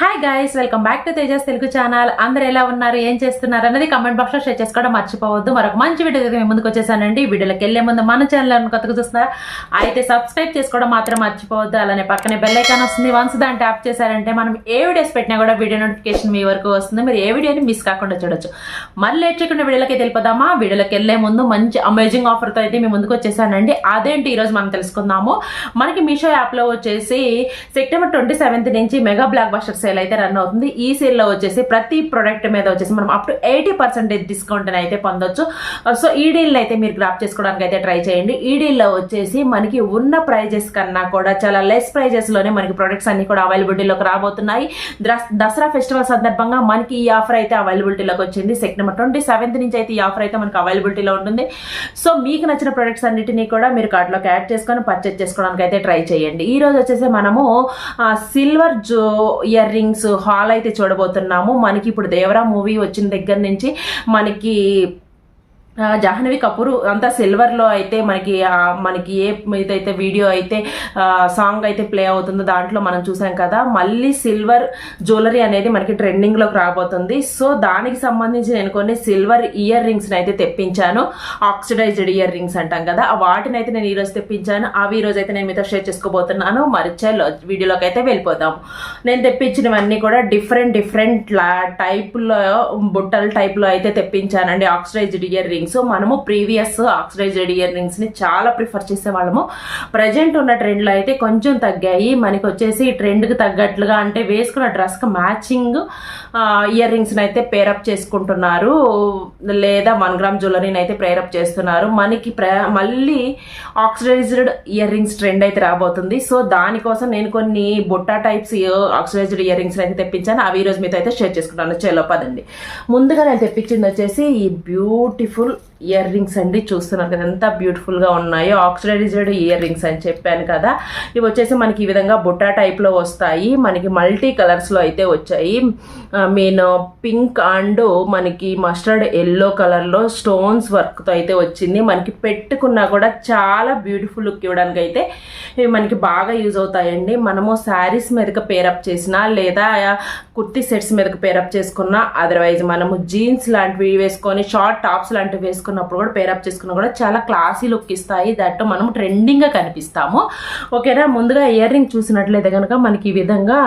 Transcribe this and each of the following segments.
Hi guys, welcome back to Tejas Telugu channel. అందరు ఎలా ఉన్నారు, ఏం చేస్తున్నారు అన్నది కామెంట్ బాక్స్ లో షేర్ చేసుకోవడం మర్చిపోవద్దు. మరొక మంచి వీడియో మేము ముందుకు వచ్చేసానండి. వీడియోలోకి వెళ్లే ముందు మన ఛానల్ కొత్తగా చూస్తున్నారా అయితే సబ్స్క్రైబ్ చేసుకోవడం మాత్రం మర్చిపోవద్దు. అలానే పక్కనే బెల్ ఐకాన్ వస్తుంది. వన్స్ దాన్ని ట్యాప్ చేశారంటే మనం ఏ వీడియోస్ పెట్టినా కూడా వీడియో నోటిఫికేషన్ మీ వరకు వస్తుంది. మీరు ఏ వీడియోని మిస్ కాకుండా చూడొచ్చు. మళ్ళీ లేట్ చేయకుండా వీడియోలోకి వెళ్ళిపోదామా. వీడియోలోకి వెళ్లే ముందు మంచి అమేజింగ్ ఆఫర్తో అయితే మేము ముందుకు వచ్చేసానండి. అదేంటి ఈరోజు మనం తెలుసుకుందాము. మనకి మీషో యాప్లో వచ్చేసి సెప్టెంబర్ 27 నుంచి మెగా బ్లాక్ బస్టర్ సేల్ అయితే రన్ అవుతుంది. ఈ సేల్ లో వచ్చేసి ప్రతి ప్రొడక్ట్ మీద వచ్చేసి మనం అప్ టు 80% డిస్కౌంట్ అయితే పొందొచ్చు. సో ఈ డీల్ అయితే మీరు గ్రాప్ చేసుకోవడానికి అయితే ట్రై చేయండి. ఈ డీల్ లో వచ్చేసి మనకి ఉన్న ప్రైజెస్ కన్నా కూడా చాలా లెస్ ప్రైజెస్ లోనే మనకి ప్రొడక్ట్స్ అన్ని కూడా అవైలబిలిటీలోకి రాబోతున్నాయి. దసరా ఫెస్టివల్ సందర్భంగా మనకి ఈ ఆఫర్ అయితే అవైలబిలిటీలోకి వచ్చింది. సెప్టెంబర్ 27 నుంచి అయితే ఈ ఆఫర్ అయితే మనకి అవైలబిలిటీలో ఉంటుంది. సో మీకు నచ్చిన ప్రొడక్ట్స్ అన్నిటినీ కూడా మీరు కార్ట్లోకి యాడ్ చేసుకొని పర్చేజ్ చేసుకోవడానికి అయితే ట్రై చేయండి. ఈ రోజు వచ్చేసి మనము సిల్వర్ ఇయర్ రింగ్స్ హాల్ అయితే చూడబోతున్నాము. మనకి ఇప్పుడు దేవరా మూవీ వచ్చిన దగ్గర నుంచి మనకి జాహ్నవి కపూర్ అంతా సిల్వర్లో అయితే మనకి ఏ ఇదైతే వీడియో అయితే సాంగ్ అయితే ప్లే అవుతుందో దాంట్లో మనం చూసాం కదా. మళ్ళీ సిల్వర్ జ్యువెలరీ అనేది మనకి ట్రెండింగ్లోకి రాబోతుంది. సో దానికి సంబంధించి నేను కొన్ని సిల్వర్ ఇయర్ రింగ్స్ని అయితే తెప్పించాను. ఆక్సిడైజ్డ్ ఇయర్ రింగ్స్ అంటాం కదా, వాటిని అయితే నేను ఈరోజు తెప్పించాను. అవి ఈరోజు అయితే నేను మీతో షేర్ చేసుకోబోతున్నాను. మరిచే వీడియోలోకి అయితే వెళ్ళిపోతాము. నేను తెప్పించినవన్నీ కూడా డిఫరెంట్ టైప్లో బుట్టల టైప్లో అయితే తెప్పించానండి. ఆక్సిడైజ్డ్ ఇయర్ రింగ్స్ మనము ప్రీవియస్ ఆక్సిడైజ్డ్ ఇయర్ రింగ్స్ ని చాలా ప్రిఫర్ చేసేవాళ్ళము. ప్రజెంట్ ఉన్న ట్రెండ్ లో అయితే కొంచెం తగ్గాయి. మనకి వచ్చేసి ట్రెండ్ కి తగ్గట్లుగా అంటే వేసుకున్న డ్రెస్ కి మ్యాచింగ్ ఇయర్ రింగ్స్ అయితే పేరప్ చేసుకుంటున్నారు, లేదా 1 గ్రామ్ జ్యువెలరీని అయితే పేరప్ చేస్తున్నారు. మనకి మళ్ళీ ఆక్సిడైజ్డ్ ఇయర్ రింగ్స్ ట్రెండ్ అయితే రాబోతుంది. సో దానికోసం నేను కొన్ని Butta types oxidised ear rings అయితే తెప్పించాను. అవి ఈ రోజు మీతో అయితే షేర్ చేసుకుంటాను. చలో పదండి. ముందుగా నేను తెప్పించింది వచ్చేసి ఈ బ్యూటిఫుల్ ఇయర్ రింగ్స్ అండి. చూస్తున్నారు కదా ఎంత బ్యూటిఫుల్ గా ఉన్నాయో. ఆక్సిడైజ్డ్ ఇయర్ రింగ్స్ అని చెప్పాను కదా. ఇవి వచ్చేసి మనకి ఈ విధంగా బుట్టా టైప్ లో వస్తాయి. మనకి మల్టీ కలర్స్ లో అయితే వచ్చాయి. పింక్ అండ్ మనకి మస్టర్డ్ ఎల్లో కలర్ లో స్టోన్స్ వర్క్ తో అయితే వచ్చింది. మనకి పెట్టుకున్నా కూడా చాలా బ్యూటిఫుల్ లుక్ ఇవ్వడానికి అయితే ఇవి మనకి బాగా యూజ్ అవుతాయండి. మనము శారీస్ మీదకి పేరప్ చేసినా లేదా కుర్తీ సెట్స్ మీదకి పేరప్ చేసుకున్నా, అదర్వైజ్ మనము జీన్స్ లాంటివి వేసుకొని షార్ట్ టాప్స్ లాంటివి వేసుకున్నప్పుడు కూడా పేరప్ చేసుకున్నా కూడా చాలా క్లాసీ లుక్ ఇస్తాయి. దట్ మనం ట్రెండింగ్ గా కనిపిస్తాము. ఓకేనా. ముందుగా ఇయర్ రింగ్ చూసినట్లయితే కనుక మనకి ఈ విధంగా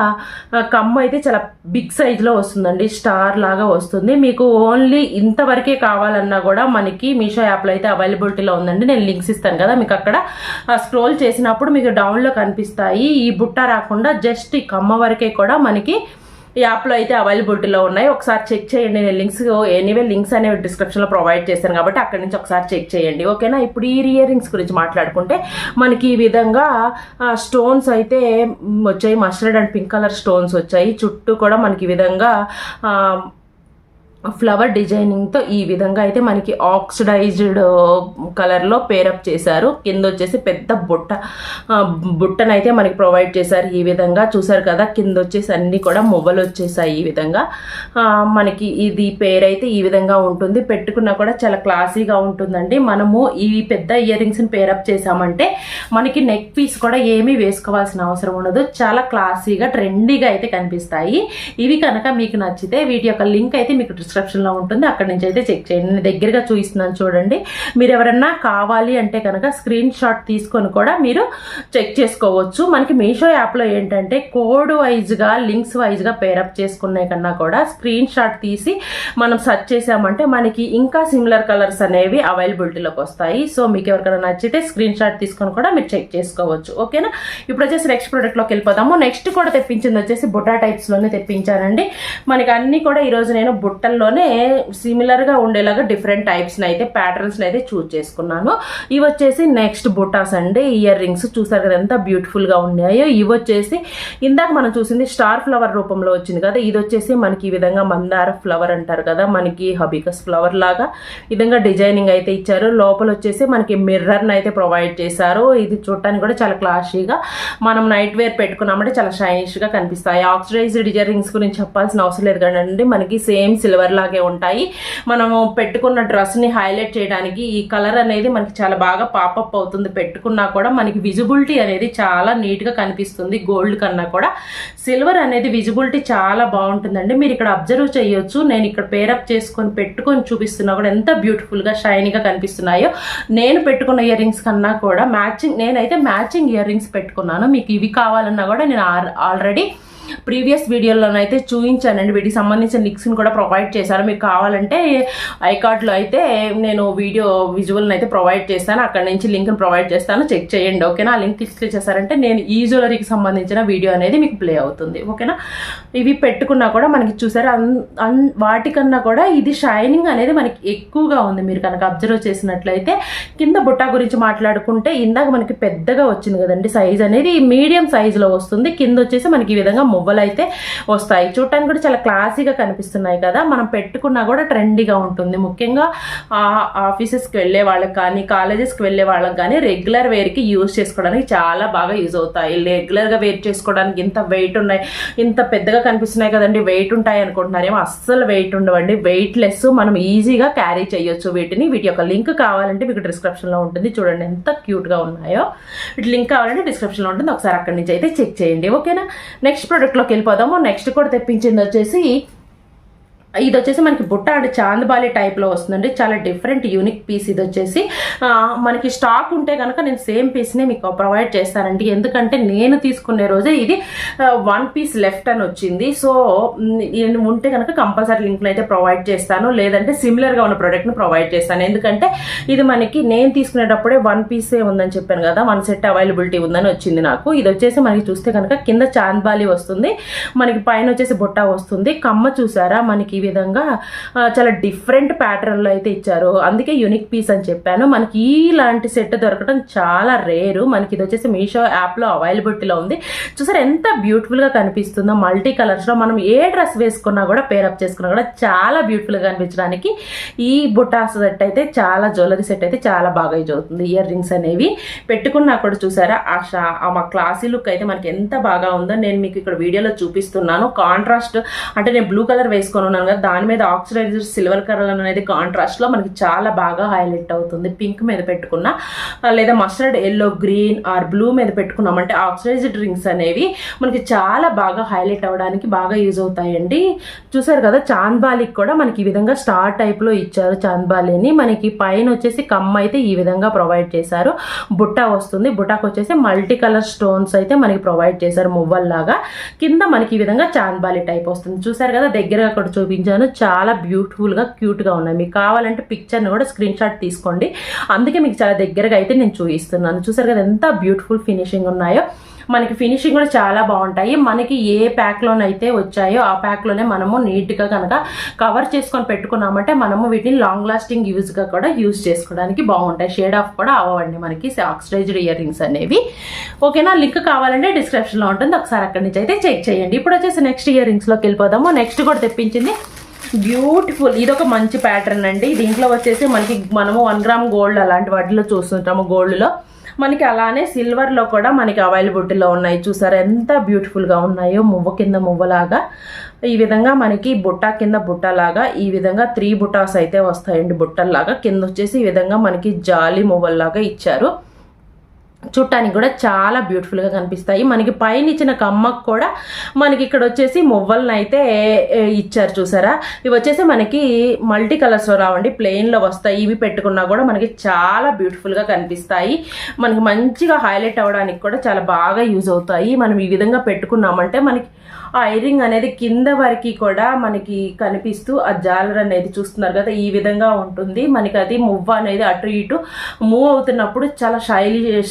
కమ్మ అయితే చాలా బిగ్ సైజ్ లో వస్తుందండి. స్టార్ లాగా వస్తుంది. మీకు ఓన్లీ ఇంతవరకే కావాలన్నా కూడా మనకి మీషో యాప్ లో అయితే అవైలబిలిటీలో ఉందండి. నేను లింక్స్ ఇస్తాను కదా, మీకు అక్కడ స్క్రోల్ చేసినప్పుడు మీకు డౌన్ లో కనిపిస్తాయి. ఈ బుట్ట రాకుండా జస్ట్ ఈ కమ్మ వరకే కూడా మనకి యాప్లో అయితే అవైలబిలిటీలో ఉన్నాయి. ఒకసారి చెక్ చేయండి. నేను లింక్స్ అనేవి డిస్క్రిప్షన్లో ప్రొవైడ్ చేశాను కాబట్టి అక్కడి నుంచి ఒకసారి చెక్ చేయండి. ఓకేనా. ఇప్పుడు ఈ ఇయర్ రింగ్స్ గురించి మాట్లాడుకుంటే మనకి ఈ విధంగా స్టోన్స్ అయితే వచ్చాయి. Mustard and pink colour stones వచ్చాయి. చుట్టూ కూడా మనకి ఈ విధంగా ఫ్లవర్ డిజైనింగ్తో ఈ విధంగా అయితే మనకి ఆక్సిడైజ్డ్ కలర్లో పేరప్ చేశారు. కింద వచ్చేసి పెద్ద బుట్టనైతే మనకి ప్రొవైడ్ చేశారు. ఈ విధంగా చూసారు కదా. కింద వచ్చేసి అన్ని కూడా మువ్వలు వచ్చేసాయి. ఈ విధంగా మనకి ఇది పేరైతే ఈ విధంగా ఉంటుంది. పెట్టుకున్నా కూడా చాలా క్లాసీగా ఉంటుందండి. మనము ఈ పెద్ద ఇయర్ రింగ్స్ని పేరప్ చేసామంటే మనకి నెక్ పీస్ కూడా ఏమీ వేసుకోవాల్సిన అవసరం ఉండదు. చాలా క్లాసీగా ట్రెండీగా అయితే కనిపిస్తాయి. ఇవి కనుక మీకు నచ్చితే వీటి యొక్క లింక్ అయితే మీకు డిస్క్రిప్షన్లో ఉంటుంది. అక్కడి నుంచి అయితే చెక్ చేయండి. నేను దగ్గరగా చూపిస్తున్నాను చూడండి. మీరు ఎవరన్నా కావాలి అంటే కనుక స్క్రీన్ షాట్ తీసుకొని కూడా మీరు చెక్ చేసుకోవచ్చు. మనకి మీషో యాప్లో ఏంటంటే కోడ్ వైజ్గా లింక్స్ వైజ్గా పేరప్ చేసుకునే కన్నా కూడా స్క్రీన్ షాట్ తీసి మనం సెర్చ్ చేసామంటే మనకి ఇంకా సిమిలర్ కలర్స్ అనేవి అవైలబిలిటీలోకి వస్తాయి. సో మీకు ఎవరికైనా నచ్చితే స్క్రీన్ షాట్ తీసుకొని కూడా మీరు చెక్ చేసుకోవచ్చు. ఓకేనా. ఇప్పుడు వచ్చేసి నెక్స్ట్ ప్రోడక్ట్లోకి వెళ్ళిపోదాము. నెక్స్ట్ కూడా తెప్పించింది వచ్చేసి బుట్టా టైప్స్లోనే తెప్పించానండి. మనకి అన్ని కూడా ఈరోజు నేను బుట్టల్లో సిమిలర్ గా ఉండేలాగా డిఫరెంట్ టైప్స్ అయితే ప్యాటర్న్స్ అయితే చూస్ చేసుకున్నాను. ఇవి వచ్చేసి నెక్స్ట్ బుటాస్ అండి. ఇయర్ రింగ్స్ చూసారు కదా ఎంత బ్యూటిఫుల్ గా ఉన్నాయో. ఇవి వచ్చేసి ఇందాక మనం చూసింది స్టార్ ఫ్లవర్ రూపంలో వచ్చింది కదా. ఇది వచ్చేసి మనకి ఈ విధంగా మందార ఫ్లవర్ అంటారు కదా, మనకి హబికస్ ఫ్లవర్ లాగా విధంగా డిజైనింగ్ అయితే ఇచ్చారు. లోపల వచ్చేసి మనకి మిర్రర్ అయితే ప్రొవైడ్ చేశారు. ఇది చూడటానికి కూడా చాలా క్లాసీగా మనం నైట్ వేర్ పెట్టుకున్నామంటే చాలా షైనిష్ గా కనిపిస్తాయి. ఆక్సిడైజ్డ్ ఇయర్ రింగ్స్ గురించి చెప్పాల్సిన అవసరం లేదు కదండి. మనకి సేమ్ సిల్వర్ లాగే ఉంటాయి. మనము పెట్టుకున్న డ్రెస్ని హైలైట్ చేయడానికి ఈ కలర్ అనేది మనకి చాలా బాగా పాపప్ అవుతుంది. పెట్టుకున్నా కూడా మనకి విజిబిలిటీ అనేది చాలా నీట్గా కనిపిస్తుంది. గోల్డ్ కన్నా కూడా సిల్వర్ అనేది విజిబిలిటీ చాలా బాగుంటుందండి. మీరు ఇక్కడ అబ్జర్వ్ చేయొచ్చు, నేను ఇక్కడ పేరప్ చేసుకొని పెట్టుకొని చూపిస్తున్నా కూడా ఎంత బ్యూటిఫుల్గా షైనీగా కనిపిస్తున్నాయో. నేను పెట్టుకున్న ఇయర్ రింగ్స్ కన్నా కూడా నేనైతే మ్యాచింగ్ ఇయర్ రింగ్స్ పెట్టుకున్నాను. మీకు ఇవి కావాలన్నా కూడా నేను ఆల్రెడీ ప్రీవియస్ వీడియోలోనైతే చూపించానండి. వీటికి సంబంధించిన లింక్స్ని కూడా ప్రొవైడ్ చేశాను. మీకు కావాలంటే ఐకార్డ్లో అయితే నేను వీడియో విజువల్ని అయితే ప్రొవైడ్ చేస్తాను, అక్కడ నుంచి లింక్ని ప్రొవైడ్ చేస్తాను, చెక్ చేయండి. ఓకేనా? ఆ లింక్ క్లిక్ చేశారంటే నేను ఈ జ్యువెలరీకి సంబంధించిన వీడియో అనేది మీకు ప్లే అవుతుంది. ఓకేనా? ఇవి పెట్టుకున్నా కూడా మనకి చూసారా వాటికన్నా కూడా ఇది షైనింగ్ అనేది మనకి ఎక్కువగా ఉంది. మీరు కనుక అబ్జర్వ్ చేసినట్లయితే కింద బుట్టా గురించి మాట్లాడుకుంటే ఇందాక మనకి పెద్దగా వచ్చింది కదండి, సైజ్ అనేది మీడియం సైజులో వస్తుంది. కింద వచ్చేసి మనకి ఈ విధంగా మువ్వలు అయితే వస్తాయి. చూడటానికి కూడా చాలా క్లాసీగా కనిపిస్తున్నాయి కదా. మనం పెట్టుకున్నా కూడా ట్రెండీగా ఉంటుంది. ముఖ్యంగా ఆఫీసెస్కి వెళ్ళే వాళ్ళకి కానీ కాలేజెస్కి వెళ్ళే వాళ్ళకి కానీ రెగ్యులర్ వేర్కి యూజ్ చేసుకోవడానికి చాలా బాగా యూజ్ అవుతాయి. రెగ్యులర్గా వేర్ చేసుకోవడానికి ఇంత వెయిట్ ఉన్నాయి, ఇంత పెద్దగా కనిపిస్తున్నాయి కదండి, వెయిట్ ఉంటాయి అనుకుంటున్నారేమో. అస్సలు వెయిట్ ఉండవండి, వెయిట్ లెస్. మనం ఈజీగా క్యారీ చేయొచ్చు వీటిని. వీటి యొక్క లింక్ కావాలంటే మీకు డిస్క్రిప్షన్లో ఉంటుంది. చూడండి ఎంత క్యూట్గా ఉన్నాయో. వీటి లింక్ కావాలంటే డిస్క్రిప్షన్లో ఉంటుంది, ఒకసారి అక్కడి నుంచి అయితే చెక్ చేయండి. ఓకేనా? నెక్స్ట్ ప్రోడక్ట్లోకి వెళ్ళిపోదాము. నెక్స్ట్ కూడా తెప్పించింది వచ్చేసి ఇది వచ్చేసి మనకి బుట్ట అంటే చాందబాలి టైప్లో వస్తుందండి. చాలా డిఫరెంట్ యూనిక్ పీస్. ఇది వచ్చేసి మనకి స్టాక్ ఉంటే కనుక నేను సేమ్ పీస్నే మీకు ప్రొవైడ్ చేస్తానండి. ఎందుకంటే నేను తీసుకునే రోజే ఇది 1 పీస్ లెఫ్ట్ అని వచ్చింది. సో ఉంటే కనుక కంపల్సరీ లింక్ని అయితే ప్రొవైడ్ చేస్తాను, లేదంటే సిమిలర్గా ఉన్న ప్రోడక్ట్ని ప్రొవైడ్ చేస్తాను. ఎందుకంటే ఇది మనకి నేను తీసుకునేటప్పుడే 1 పీసే ఉందని చెప్పాను కదా, 1 సెట్ అవైలబిలిటీ ఉందని వచ్చింది నాకు. ఇది వచ్చేసి మనకి చూస్తే కనుక కింద చాందబాలి వస్తుంది, మనకి పైన వచ్చేసి బుట్ట వస్తుంది. కమ్మ చూసారా మనకి విధంగా చాలా డిఫరెంట్ ప్యాటర్న్ లో అయితే ఇచ్చారు. అందుకే యూనిక్ పీస్ అని చెప్పాను. మనకి ఇలాంటి సెట్ దొరకడం చాలా రేరు. మనకి ఇది వచ్చేసి మీషో యాప్ లో అవైలబిలిటీలో ఉంది. చూసారు ఎంత బ్యూటిఫుల్ గా కనిపిస్తుందో. మల్టీ కలర్స్ లో మనం ఏ డ్రెస్ వేసుకున్నా కూడా పేరప్ చేసుకున్నా కూడా చాలా బ్యూటిఫుల్ గా కనిపించడానికి ఈ బుట్టా సెట్ అయితే చాలా జ్యువెలరీ సెట్ అయితే చాలా బాగా యూజ్ అవుతుంది. ఇయర్ రింగ్స్ అనేవి పెట్టుకున్నా కూడా చూసారా మా క్లాసీ లుక్ అయితే మనకి ఎంత బాగా ఉందో నేను మీకు ఇక్కడ వీడియోలో చూపిస్తున్నాను. కాంట్రాస్ట్ అంటే నేను బ్లూ కలర్ వేసుకొని ఉన్నాను కదా, దాని మీద ఆక్సిడైజర్ సిల్వర్ కలర్ అనేది కాంట్రాస్ట్ లో మనకి చాలా బాగా హైలైట్ అవుతుంది. పింక్ మీద పెట్టుకున్నా లేదా mustard yellow green or blue మీద పెట్టుకున్నామంటే ఆక్సిడైజ్డ్ రింగ్స్ అనేవి మనకి చాలా బాగా హైలైట్ అవ్వడానికి బాగా యూజ్ అవుతాయండి. చూసారు కదా చాందబాలికి కూడా మనకి ఈ విధంగా స్టార్ టైప్ లో ఇచ్చారు. చాందబాలిని మనకి పైన వచ్చేసి కమ్మ అయితే ఈ విధంగా ప్రొవైడ్ చేశారు. బుట్టా వస్తుంది, బుట్టాకు వచ్చేసి మల్టీ కలర్ స్టోన్స్ అయితే మనకి ప్రొవైడ్ చేశారు మువ్వల్లాగా. కింద మనకి ఈ విధంగా చాందబాలి టైప్ వస్తుంది. చూసారు కదా దగ్గరగా కూడా చూపించాను. చాలా బ్యూటిఫుల్ గా క్యూట్ గా ఉన్నాయి. మీకు కావాలంటే పిక్చర్ ని కూడా స్క్రీన్ షాట్ తీసుకోండి, అందుకే మీకు చాలా దగ్గరగా అయితే నేను చూపిస్తున్నాను. చూసారు కదా ఎంత బ్యూటిఫుల్ ఫినిషింగ్ ఉన్నాయో. మనకి ఫినిషింగ్ కూడా చాలా బాగుంటాయి. మనకి ఏ ప్యాక్లోనైతే వచ్చాయో ఆ ప్యాక్లోనే మనము నీట్గా కనుక కవర్ చేసుకొని పెట్టుకున్నామంటే మనము వీటిని లాంగ్ లాస్టింగ్ యూజ్గా కూడా యూజ్ చేసుకోవడానికి బాగుంటాయి. షేడ్ ఆఫ్ కూడా అవ్వండి మనకి ఆక్సిడైజ్డ్ ఇయర్ రింగ్స్ అనేవి. ఓకేనా? లింక్ కావాలంటే డిస్క్రిప్షన్లో ఉంటుంది, ఒకసారి అక్కడి నుంచి అయితే చెక్ చేయండి. ఇప్పుడు వచ్చేసి నెక్స్ట్ ఇయర్ రింగ్స్లోకి వెళ్ళిపోదాము. నెక్స్ట్ కూడా తెప్పించింది బ్యూటిఫుల్, ఇదొక మంచి ప్యాటర్న్ అండి. దీంట్లో వచ్చేసి మనము 1 గ్రామ్ గోల్డ్ అలాంటి వాటిలో చూస్తుంటాము గోల్డ్లో, మనకి అలానే సిల్వర్లో కూడా మనకి అవైలబిలిటీలో ఉన్నాయి. చూసారా ఎంత బ్యూటిఫుల్గా ఉన్నాయో. మువ్వ కింద మువ్వలాగా ఈ విధంగా మనకి బుట్ట కింద బుట్టలాగా ఈ విధంగా 3 బుట్టాస్ అయితే వస్తాయండి బుట్టల్లాగా. కింద వచ్చేసి ఈ విధంగా మనకి జాలి మువ్వల్లాగా ఇచ్చారు. చూడటానికి కూడా చాలా బ్యూటిఫుల్గా కనిపిస్తాయి. మనకి పైన ఇచ్చిన కమ్మకు కూడా మనకి ఇక్కడ వచ్చేసి మువ్వలను అయితే ఇచ్చారు. చూసారా ఇవి వచ్చేసి మనకి మల్టీ కలర్స్లో రావండి, ప్లెయిన్లో వస్తాయి. ఇవి పెట్టుకున్నా కూడా మనకి చాలా బ్యూటిఫుల్గా కనిపిస్తాయి. మనకి మంచిగా హైలైట్ అవ్వడానికి కూడా చాలా బాగా యూజ్ అవుతాయి. మనం ఈ విధంగా పెట్టుకున్నామంటే మనకి ఆ ఐరింగ్ అనేది కింద వరకు కూడా మనకి కనిపిస్తూ ఆ జాలర్ అనేది చూస్తున్నారు కదా ఈ విధంగా ఉంటుంది. మనకి అది మువ్వ అనేది అటు ఇటు మూవ్ అవుతున్నప్పుడు చాలా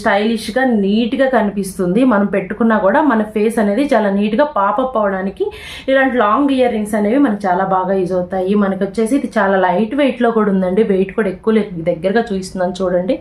స్టైలిష్గా నీట్గా కనిపిస్తుంది. మనం పెట్టుకున్నా కూడా మన ఫేస్ అనేది చాలా నీట్గా పాపప్ అవడానికి ఇలాంటి లాంగ్ ఇయర్ రింగ్స్ అనేవి మనకు చాలా బాగా యూజ్ అవుతాయి. మనకి వచ్చేసి ఇది చాలా లైట్ వెయిట్లో కూడా ఉందండి. వెయిట్ కూడా ఎక్కువ లేదు, దగ్గరగా చూపిస్తున్నాను చూడండి.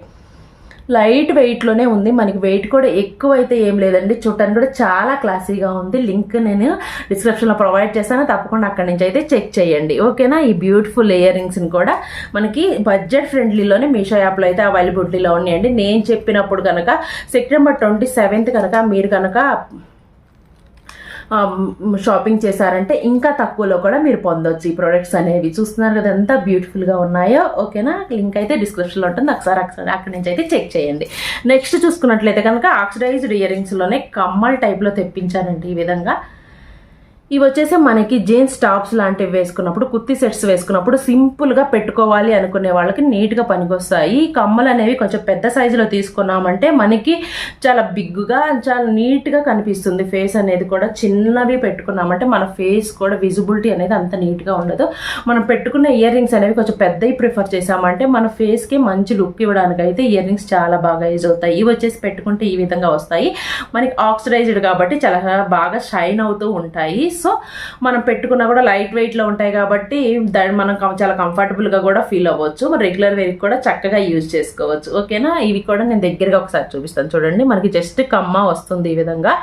లైట్ వెయిట్లోనే ఉంది. మనకి వెయిట్ కూడా ఎక్కువ అయితే ఏం లేదండి. చూడటానికి కూడా చాలా క్లాసీగా ఉంది. లింక్ నేను డిస్క్రిప్షన్లో ప్రొవైడ్ చేస్తాను, తప్పకుండా అక్కడి నుంచి అయితే చెక్ చేయండి. ఓకేనా? ఈ బ్యూటిఫుల్ ఇయర్ రింగ్స్ని కూడా మనకి బడ్జెట్ ఫ్రెండ్లీలోనే మీషో యాప్లో అయితే అవైలబిలిటీలో ఉన్నాయండి. నేను చెప్పినప్పుడు కనుక సెప్టెంబర్ 27th కనుక మీరు కనుక షాపింగ్ చేశారంటే ఇంకా తక్కువలో కూడా మీరు పొందొచ్చు ఈ ప్రొడక్ట్స్ అనేవి. చూస్తున్నారు కదా ఎంత బ్యూటిఫుల్గా ఉన్నాయో. ఓకేనా, లింక్ అయితే డిస్క్రిప్షన్లో ఉంటుంది, ఒకసారి అక్కడి నుంచి అయితే చెక్ చేయండి. నెక్స్ట్ చూసుకున్నట్లయితే కనుక ఆక్సిడైజ్డ్ ఇయర్ రింగ్స్లోనే కమ్మల్ టైప్లో తెప్పించానండి. ఈ విధంగా ఇవి వచ్చేసి మనకి జీన్స్ టాప్స్ లాంటివి వేసుకున్నప్పుడు, కుర్తీ సెట్స్ వేసుకున్నప్పుడు సింపుల్గా పెట్టుకోవాలి అనుకునే వాళ్ళకి నీట్గా పనికొస్తాయి. కమ్మలు అనేవి కొంచెం పెద్ద సైజులో తీసుకున్నామంటే మనకి చాలా బిగ్గుగా చాలా నీట్గా కనిపిస్తుంది. ఫేస్ అనేది కూడా చిన్నవి పెట్టుకున్నామంటే మన ఫేస్ కూడా విజిబిలిటీ అనేది అంత నీట్గా ఉండదు. మనం పెట్టుకున్న ఇయర్ రింగ్స్ అనేవి కొంచెం పెద్దవి ప్రిఫర్ చేసామంటే మన ఫేస్కి మంచి లుక్ ఇవ్వడానికి అయితే ఇయర్ రింగ్స్ చాలా బాగా యూజ్ అవుతాయి. ఇవి వచ్చేసి పెట్టుకుంటే ఈ విధంగా వస్తాయి. మనకి ఆక్సిడైజ్డ్ కాబట్టి చాలా బాగా షైన్ అవుతూ ఉంటాయి. సో మనం పెట్టుకున్నా కూడా లైట్ వెయిట్లో ఉంటాయి కాబట్టి దాన్ని మనం చాలా కంఫర్టబుల్గా కూడా ఫీల్ అవ్వచ్చు. మరి రెగ్యులర్ వేర్ కూడా చక్కగా యూజ్ చేసుకోవచ్చు. ఓకేనా, ఇవి కూడా నేను దగ్గరగా ఒకసారి చూపిస్తాను చూడండి. మనకి జస్ట్ కమ్మ వస్తుంది ఈ విధంగా,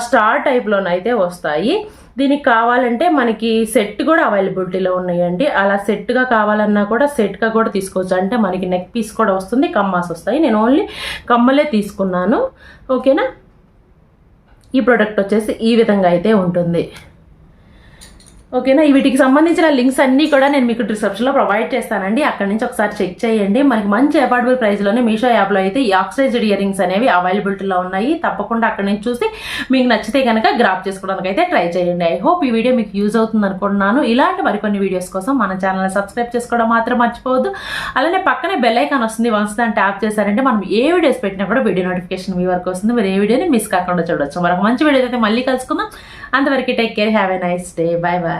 స్టార్ టైప్లోనైతే వస్తాయి. దీనికి కావాలంటే మనకి సెట్ కూడా అవైలబిలిటీలో ఉన్నాయండి. అలా సెట్గా కావాలన్నా కూడా సెట్గా కూడా తీసుకోవచ్చు. అంటే మనకి నెక్ పీస్ కూడా వస్తుంది, కమ్మాస్ వస్తాయి. నేను ఓన్లీ కమ్మలే తీసుకున్నాను. ఓకేనా, ఈ ప్రోడక్ట్ వచ్చేసి ఈ విధంగా అయితే ఉంటుంది. ఓకేనా, వీటికి సంబంధించిన లింక్స్ అన్నీ కూడా నేను మీకు డిస్క్రిప్షన్లో ప్రొవైడ్ చేస్తానండి. అక్కడ నుంచి ఒకసారి చెక్ చేయండి. మనకి మంచి అఫోర్డబుల్ ప్రైస్లోనే మీషో యాప్లో అయితే ఈ ఆక్సిడైజ్డ్ ఇయర్ రింగ్స్ అనేవి అవైలబిలిటీలో ఉన్నాయి. తప్పకుండా అక్కడ నుంచి చూసి మీకు నచ్చితే కనుక గ్రాప్ చేసుకోవడానికి అయితే ట్రై చేయండి. ఐ హోప్ ఈ వీడియో మీకు యూజ్ అవుతుంది అనుకుంటున్నాను. ఇలాంటి మరికొన్ని వీడియోస్ కోసం మన ఛానల్ని సబ్స్క్రైబ్ చేసుకోవడం మాత్రం మర్చిపోవద్దు. అలానే పక్కనే బెల్ ఐకాన్ వస్తుంది, వన్స్ దాన్ని ట్యాప్ చేశారంటే మనం ఏ వీడియోస్ పెట్టినా కూడా వీడియో నోటిఫికేషన్ మీ వరకు వస్తుంది. మీరు ఏ వీడియోని మిస్ కాకుండా చూడొచ్చు. మరొక మంచి వీడియో అయితే మళ్ళీ కలుసుకుందాం. అంతవరకు take care, have a nice day, bye bye.